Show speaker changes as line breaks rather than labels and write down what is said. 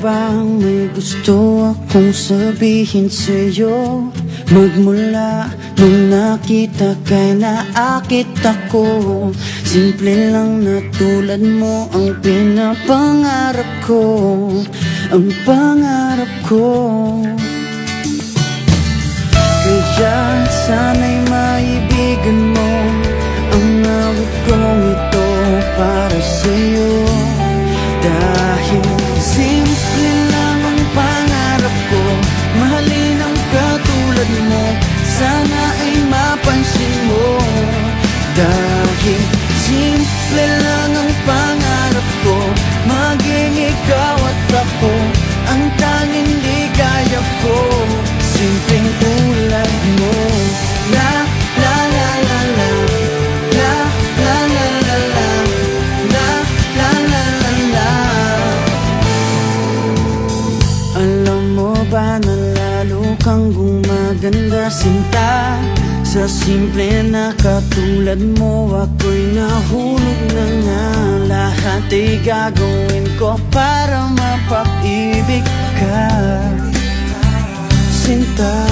bang may gusto akong sabihin sa'yo? Magmula nung nakita kay naakit ako. Simple lang na tulad mo ang pinapangarap ko. Ang pangarap ko. Kaya sana'y maibigan mo ang awit kong ito para sa'yo. Dahil simple lang ang pangarap ko, mahalin ang katulad mo, sana ay mapansin mo. Dahil simple lang ang pangarap ko, maging ikaw at ako ang tanging ligaya ko. Simpleng tulad mo. La la la la la, la la la la la, la la la la la. Alam mo ba na lalo kang gumaganda, sinta? Sa simple na katulad mo, ako'y nahulog na nga. Lahat ay gagawin ko para mapag-ibig ka, sinta.